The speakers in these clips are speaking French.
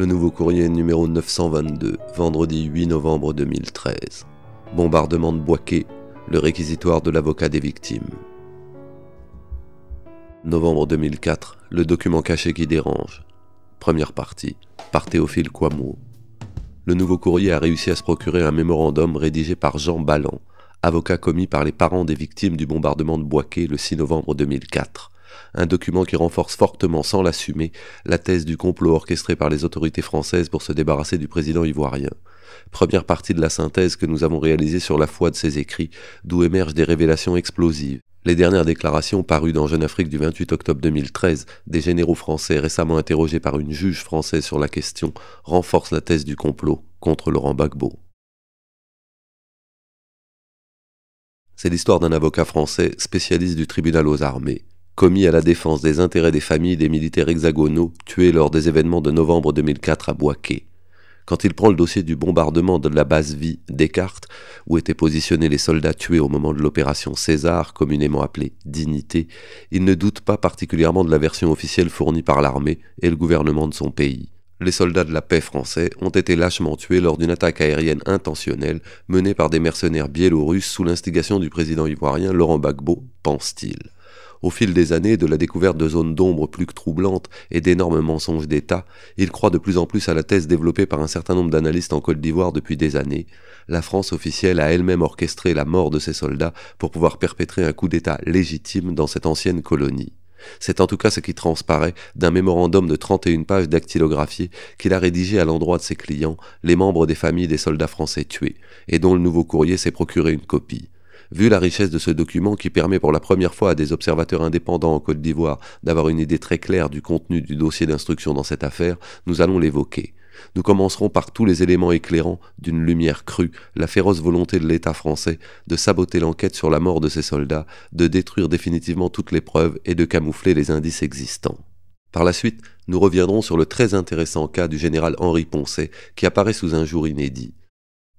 Le Nouveau Courrier numéro 922, vendredi 8 novembre 2013. Bombardement de Boaké, le réquisitoire de l'avocat des victimes. Novembre 2004, le document caché qui dérange. Première partie, par Théophile Kouamouo. Le Nouveau Courrier a réussi à se procurer un mémorandum rédigé par Jean Ballan, avocat commis par les parents des victimes du bombardement de Boaké le 6 novembre 2004. Un document qui renforce fortement, sans l'assumer, la thèse du complot orchestré par les autorités françaises pour se débarrasser du président ivoirien. Première partie de la synthèse que nous avons réalisée sur la foi de ses écrits, d'où émergent des révélations explosives. Les dernières déclarations parues dans Jeune Afrique du 28 octobre 2013 des généraux français récemment interrogés par une juge française sur la question renforcent la thèse du complot contre Laurent Gbagbo. C'est l'histoire d'un avocat français spécialiste du tribunal aux armées, commis à la défense des intérêts des familles des militaires hexagonaux tués lors des événements de novembre 2004 à Boaké. Quand il prend le dossier du bombardement de la base Vie Descartes, où étaient positionnés les soldats tués au moment de l'opération César, communément appelée Dignité, il ne doute pas particulièrement de la version officielle fournie par l'armée et le gouvernement de son pays. Les soldats de la paix français ont été lâchement tués lors d'une attaque aérienne intentionnelle menée par des mercenaires biélorusses sous l'instigation du président ivoirien Laurent Gbagbo, pense-t-il. Au fil des années, de la découverte de zones d'ombre plus que troublantes et d'énormes mensonges d'État, il croit de plus en plus à la thèse développée par un certain nombre d'analystes en Côte d'Ivoire depuis des années. La France officielle a elle-même orchestré la mort de ses soldats pour pouvoir perpétrer un coup d'État légitime dans cette ancienne colonie. C'est en tout cas ce qui transparaît d'un mémorandum de 31 pages dactylographié qu'il a rédigé à l'endroit de ses clients, les membres des familles des soldats français tués, et dont le Nouveau Courrier s'est procuré une copie. Vu la richesse de ce document qui permet pour la première fois à des observateurs indépendants en Côte d'Ivoire d'avoir une idée très claire du contenu du dossier d'instruction dans cette affaire, nous allons l'évoquer. Nous commencerons par tous les éléments éclairants d'une lumière crue, la féroce volonté de l'État français de saboter l'enquête sur la mort de ses soldats, de détruire définitivement toutes les preuves et de camoufler les indices existants. Par la suite, nous reviendrons sur le très intéressant cas du général Henri Poncet qui apparaît sous un jour inédit.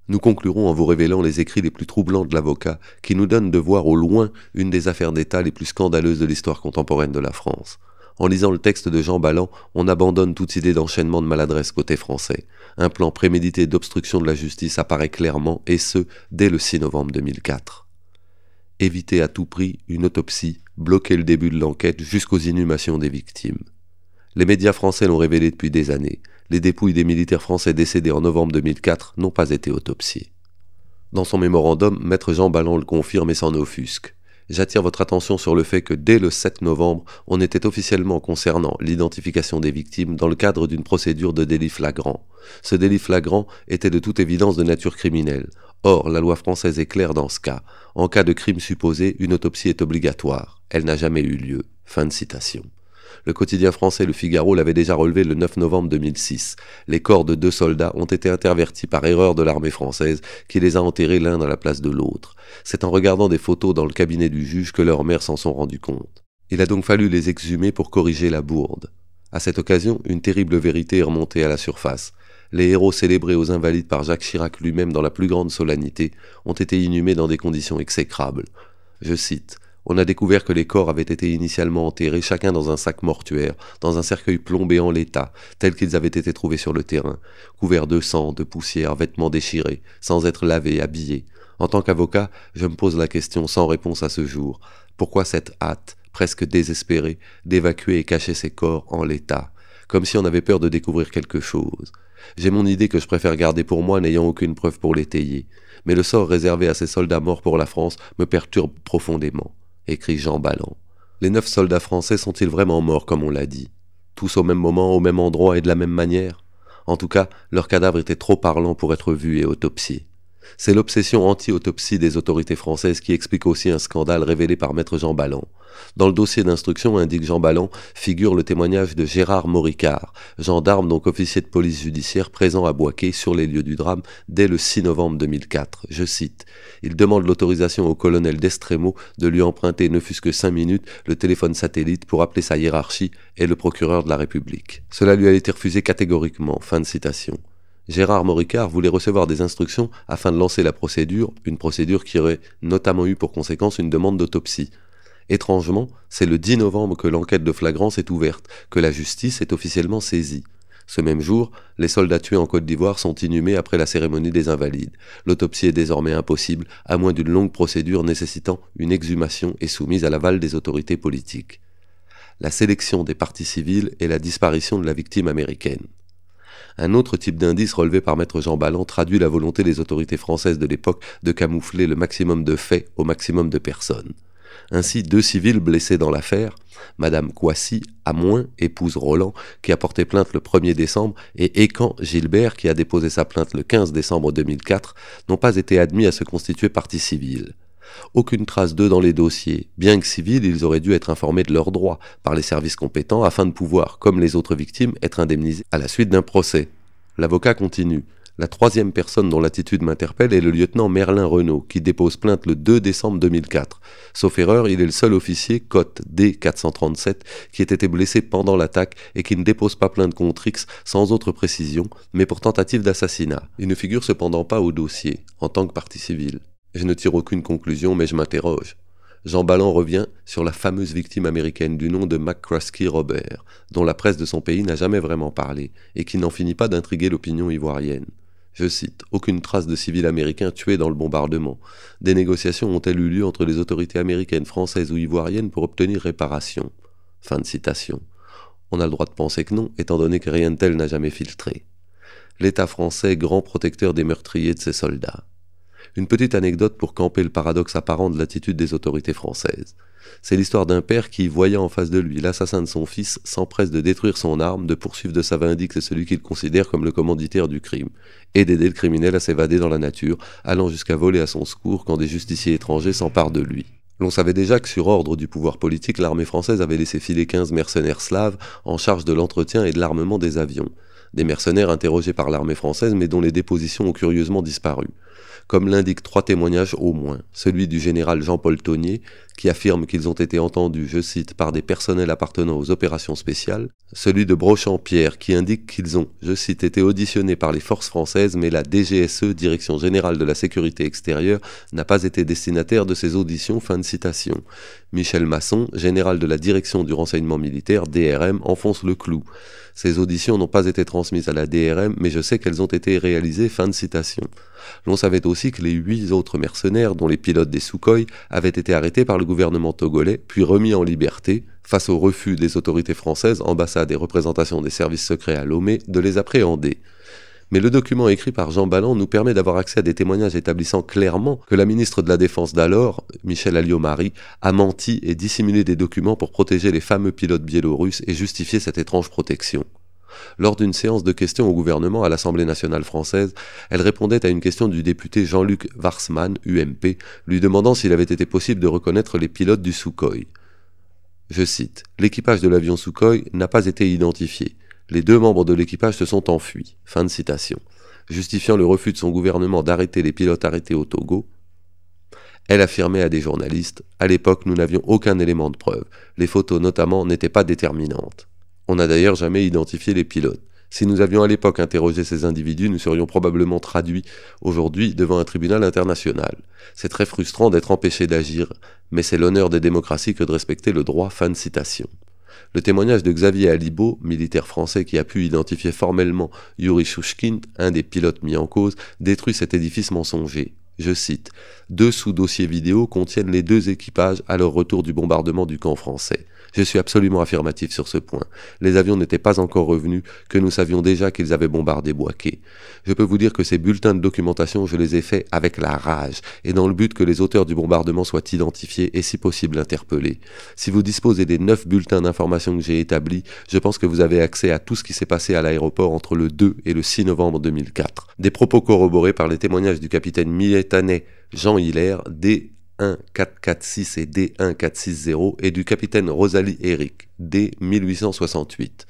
Nous conclurons en vous révélant les écrits les plus troublants de l'avocat qui nous donnent de voir au loin une des affaires d'État les plus scandaleuses de l'histoire contemporaine de la France. En lisant le texte de Jean Ballan, on abandonne toute idée d'enchaînement de maladresse côté français. Un plan prémédité d'obstruction de la justice apparaît clairement, et ce, dès le 6 novembre 2004. Éviter à tout prix une autopsie, bloquer le début de l'enquête jusqu'aux inhumations des victimes. Les médias français l'ont révélé depuis des années. Les dépouilles des militaires français décédés en novembre 2004 n'ont pas été autopsiées. Dans son mémorandum, maître Jean Ballan le confirme et s'en offusque. J'attire votre attention sur le fait que dès le 7 novembre, on était officiellement concernant l'identification des victimes dans le cadre d'une procédure de délit flagrant. Ce délit flagrant était de toute évidence de nature criminelle. Or, la loi française est claire dans ce cas. En cas de crime supposé, une autopsie est obligatoire. Elle n'a jamais eu lieu. Fin de citation. Le quotidien français Le Figaro l'avait déjà relevé le 9 novembre 2006. Les corps de 2 soldats ont été intervertis par erreur de l'armée française qui les a enterrés l'un à la place de l'autre. C'est en regardant des photos dans le cabinet du juge que leurs mères s'en sont rendues compte. Il a donc fallu les exhumer pour corriger la bourde. À cette occasion, une terrible vérité est remontée à la surface. Les héros célébrés aux Invalides par Jacques Chirac lui-même dans la plus grande solennité ont été inhumés dans des conditions exécrables. Je cite: « On a découvert que les corps avaient été initialement enterrés chacun dans un sac mortuaire, dans un cercueil plombé en l'état, tels qu'ils avaient été trouvés sur le terrain, couverts de sang, de poussière, vêtements déchirés, sans être lavés, habillés. En tant qu'avocat, je me pose la question sans réponse à ce jour. Pourquoi cette hâte, presque désespérée, d'évacuer et cacher ces corps en l'état, comme si on avait peur de découvrir quelque chose? J'ai mon idée que je préfère garder pour moi, n'ayant aucune preuve pour l'étayer. Mais le sort réservé à ces soldats morts pour la France me perturbe profondément. » Écrit Jean Ballan. Les 9 soldats français sont-ils vraiment morts comme on l'a dit? Tous au même moment, au même endroit et de la même manière? En tout cas, leurs cadavres étaient trop parlants pour être vus et autopsiés. C'est l'obsession anti-autopsie des autorités françaises qui explique aussi un scandale révélé par maître Jean Ballan. Dans le dossier d'instruction, indique Jean Ballan, figure le témoignage de Gérard Moricard, gendarme donc officier de police judiciaire présent à Boaké sur les lieux du drame dès le 6 novembre 2004. Je cite: « Il demande l'autorisation au colonel Destremo de lui emprunter ne fût-ce que 5 minutes le téléphone satellite pour appeler sa hiérarchie et le procureur de la République. Cela lui a été refusé catégoriquement. » Fin de citation. Gérard Moricard voulait recevoir des instructions afin de lancer la procédure, une procédure qui aurait notamment eu pour conséquence une demande d'autopsie. Étrangement, c'est le 10 novembre que l'enquête de flagrance est ouverte, que la justice est officiellement saisie. Ce même jour, les soldats tués en Côte d'Ivoire sont inhumés après la cérémonie des Invalides. L'autopsie est désormais impossible, à moins d'une longue procédure nécessitant une exhumation et soumise à l'aval des autorités politiques. La sélection des parties civiles et la disparition de la victime américaine. Un autre type d'indice relevé par maître Jean Balland traduit la volonté des autorités françaises de l'époque de camoufler le maximum de faits au maximum de personnes. Ainsi, 2 civils blessés dans l'affaire, Madame Coissy, Amoin, épouse Roland, qui a porté plainte le 1er décembre, et Écan Gilbert, qui a déposé sa plainte le 15 décembre 2004, n'ont pas été admis à se constituer partie civile. Aucune trace d'eux dans les dossiers. Bien que civils, ils auraient dû être informés de leurs droits par les services compétents afin de pouvoir, comme les autres victimes, être indemnisés à la suite d'un procès. L'avocat continue. La 3e personne dont l'attitude m'interpelle est le lieutenant Merlin Renaud, qui dépose plainte le 2 décembre 2004. Sauf erreur, il est le seul officier, cote D437, qui ait été blessé pendant l'attaque et qui ne dépose pas plainte contre X sans autre précision, mais pour tentative d'assassinat. Il ne figure cependant pas au dossier, en tant que partie civile. Je ne tire aucune conclusion, mais je m'interroge. Jean Balland revient sur la fameuse victime américaine du nom de McCraskey Robert, dont la presse de son pays n'a jamais vraiment parlé, et qui n'en finit pas d'intriguer l'opinion ivoirienne. Je cite, « Aucune trace de civils américains tués dans le bombardement. Des négociations ont-elles eu lieu entre les autorités américaines, françaises ou ivoiriennes pour obtenir réparation ?» Fin de citation. On a le droit de penser que non, étant donné que rien de tel n'a jamais filtré. L'État français, grand protecteur des meurtriers de ses soldats. Une petite anecdote pour camper le paradoxe apparent de l'attitude des autorités françaises. C'est l'histoire d'un père qui, voyant en face de lui l'assassin de son fils, s'empresse de détruire son arme, de poursuivre de sa vindicte celui qu'il considère comme le commanditaire du crime, et d'aider le criminel à s'évader dans la nature, allant jusqu'à voler à son secours quand des justiciers étrangers s'emparent de lui. L'on savait déjà que sur ordre du pouvoir politique, l'armée française avait laissé filer 15 mercenaires slaves en charge de l'entretien et de l'armement des avions. Des mercenaires interrogés par l'armée française mais dont les dépositions ont curieusement disparu. Comme l'indiquent 3 témoignages au moins, celui du général Jean-Paul Taunier, qui affirme qu'ils ont été entendus, je cite, par des personnels appartenant aux opérations spéciales, celui de Brochant-Pierre, qui indique qu'ils ont, je cite, été auditionnés par les forces françaises, mais la DGSE, Direction Générale de la Sécurité Extérieure, n'a pas été destinataire de ces auditions, fin de citation. Michel Masson, général de la Direction du Renseignement Militaire, DRM, enfonce le clou. Ces auditions n'ont pas été transmises à la DRM, mais je sais qu'elles ont été réalisées, fin de citation. L'on savait aussi que les 8 autres mercenaires, dont les pilotes des Sukhoi, avaient été arrêtés par le gouvernement togolais, puis remis en liberté, face au refus des autorités françaises, ambassades et représentations des services secrets à Lomé, de les appréhender. Mais le document écrit par Jean Balland nous permet d'avoir accès à des témoignages établissant clairement que la ministre de la Défense d'alors, Michèle Alliot-Marie, a menti et dissimulé des documents pour protéger les fameux pilotes biélorusses et justifier cette étrange protection. Lors d'une séance de questions au gouvernement à l'Assemblée nationale française, elle répondait à une question du député Jean-Luc Warsmann, UMP, lui demandant s'il avait été possible de reconnaître les pilotes du Sukhoi. Je cite, « L'équipage de l'avion Sukhoi n'a pas été identifié. Les 2 membres de l'équipage se sont enfuis. » Fin de citation. Justifiant le refus de son gouvernement d'arrêter les pilotes arrêtés au Togo, elle affirmait à des journalistes « À l'époque, nous n'avions aucun élément de preuve. Les photos notamment n'étaient pas déterminantes. On n'a d'ailleurs jamais identifié les pilotes. Si nous avions à l'époque interrogé ces individus, nous serions probablement traduits aujourd'hui devant un tribunal international. C'est très frustrant d'être empêché d'agir, mais c'est l'honneur des démocraties que de respecter le droit. » Fin de citation. Le témoignage de Xavier Alibaud, militaire français qui a pu identifier formellement Yuri Shouchkine, un des pilotes mis en cause, détruit cet édifice mensonger. Je cite, « 2 sous-dossiers vidéo contiennent les 2 équipages à leur retour du bombardement du camp français. Je suis absolument affirmatif sur ce point. Les avions n'étaient pas encore revenus, que nous savions déjà qu'ils avaient bombardé Bouaké. Je peux vous dire que ces bulletins de documentation, je les ai faits avec la rage, et dans le but que les auteurs du bombardement soient identifiés et si possible interpellés. Si vous disposez des 9 bulletins d'information que j'ai établis, je pense que vous avez accès à tout ce qui s'est passé à l'aéroport entre le 2 et le 6 novembre 2004. Des propos corroborés par les témoignages du capitaine miétanais Jean Hilaire, D1446 et D1460, et du capitaine Rosalie Eric, D1868.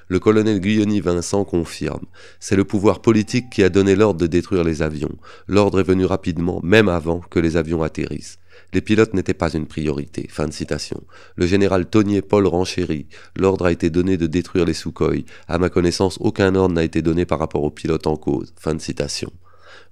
Le colonel Guyoni Vincent confirme « C'est le pouvoir politique qui a donné l'ordre de détruire les avions. L'ordre est venu rapidement, même avant que les avions atterrissent. Les pilotes n'étaient pas une priorité. » Fin de citation. Le général Taunier Paul renchérit. L'ordre a été donné de détruire les Sukhoi. À ma connaissance, aucun ordre n'a été donné par rapport aux pilotes en cause. Fin de citation.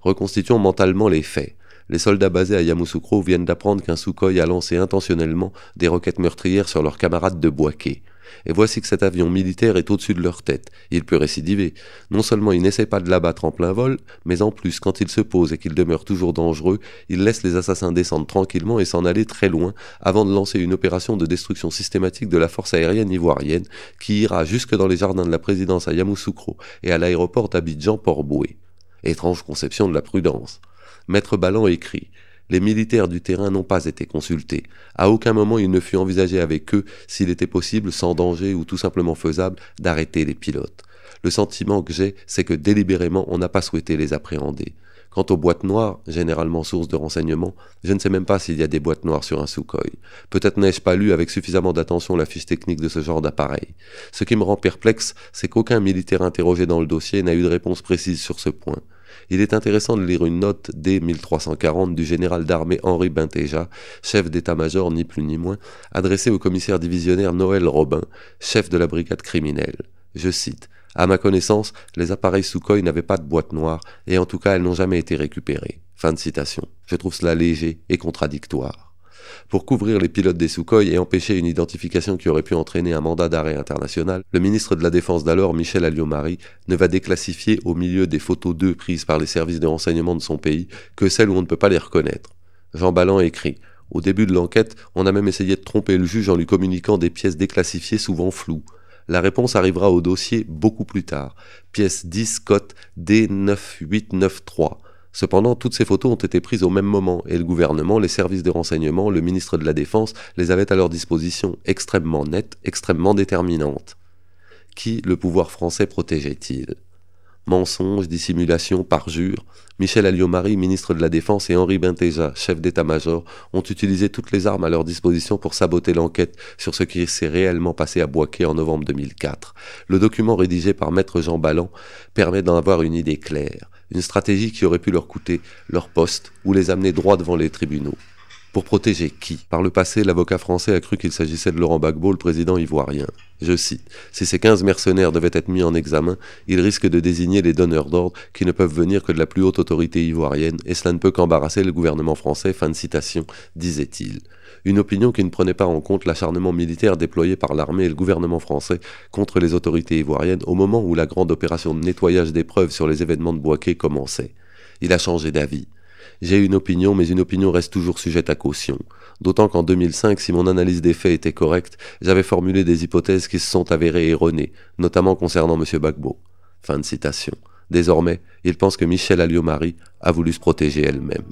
Reconstituons mentalement les faits. Les soldats basés à Yamoussoukro viennent d'apprendre qu'un Sukhoi a lancé intentionnellement des roquettes meurtrières sur leurs camarades de Bouaké. Et voici que cet avion militaire est au-dessus de leur tête. Il peut récidiver. Non seulement il n'essaie pas de l'abattre en plein vol, mais en plus, quand il se pose et qu'il demeure toujours dangereux, il laisse les assassins descendre tranquillement et s'en aller très loin avant de lancer une opération de destruction systématique de la force aérienne ivoirienne qui ira jusque dans les jardins de la présidence à Yamoussoukro et à l'aéroport d'Abidjan-Port-Boué. Étrange conception de la prudence. Maître Balland écrit: les militaires du terrain n'ont pas été consultés. À aucun moment il ne fut envisagé avec eux s'il était possible, sans danger ou tout simplement faisable, d'arrêter les pilotes. Le sentiment que j'ai, c'est que délibérément on n'a pas souhaité les appréhender. Quant aux boîtes noires, généralement source de renseignements, je ne sais même pas s'il y a des boîtes noires sur un Sukhoi. Peut-être n'ai-je pas lu avec suffisamment d'attention la fiche technique de ce genre d'appareil. Ce qui me rend perplexe, c'est qu'aucun militaire interrogé dans le dossier n'a eu de réponse précise sur ce point. Il est intéressant de lire une note D1340 du général d'armée Henri Bintéja, chef d'état-major ni plus ni moins, adressée au commissaire divisionnaire Noël Robin, chef de la brigade criminelle. Je cite: à ma connaissance, les appareils Sukhoi n'avaient pas de boîte noire, et en tout cas elles n'ont jamais été récupérées. Fin de citation. Je trouve cela léger et contradictoire. Pour couvrir les pilotes des Sukhoi et empêcher une identification qui aurait pu entraîner un mandat d'arrêt international, le ministre de la Défense d'alors, Michel Alliot-Marie, ne va déclassifier au milieu des photos d'eux prises par les services de renseignement de son pays que celles où on ne peut pas les reconnaître. Jean Balland écrit: au début de l'enquête, on a même essayé de tromper le juge en lui communiquant des pièces déclassifiées souvent floues. La réponse arrivera au dossier beaucoup plus tard. Pièce 10 cote D9893. Cependant, toutes ces photos ont été prises au même moment et le gouvernement, les services de renseignement, le ministre de la Défense les avaient à leur disposition, extrêmement nettes, extrêmement déterminantes. Qui le pouvoir français protégeait-il ? Mensonges, dissimulation, parjure. Michel Alliot-Marie, ministre de la Défense, et Henri Bintéja, chef d'état-major, ont utilisé toutes les armes à leur disposition pour saboter l'enquête sur ce qui s'est réellement passé à Bouaké en novembre 2004. Le document rédigé par maître Jean Balland permet d'en avoir une idée claire. Une stratégie qui aurait pu leur coûter leur poste ou les amener droit devant les tribunaux. Pour protéger qui ? Par le passé, l'avocat français a cru qu'il s'agissait de Laurent Gbagbo, le président ivoirien. Je cite: si ces 15 mercenaires devaient être mis en examen, ils risquent de désigner les donneurs d'ordre qui ne peuvent venir que de la plus haute autorité ivoirienne, et cela ne peut qu'embarrasser le gouvernement français, fin de citation, disait-il. Une opinion qui ne prenait pas en compte l'acharnement militaire déployé par l'armée et le gouvernement français contre les autorités ivoiriennes au moment où la grande opération de nettoyage des preuves sur les événements de Bouaké commençait. Il a changé d'avis. J'ai une opinion, mais une opinion reste toujours sujette à caution. D'autant qu'en 2005, si mon analyse des faits était correcte, j'avais formulé des hypothèses qui se sont avérées erronées, notamment concernant M. Gbagbo. Fin de citation. Désormais, il pense que Michel Alliot-Marie a voulu se protéger elle-même.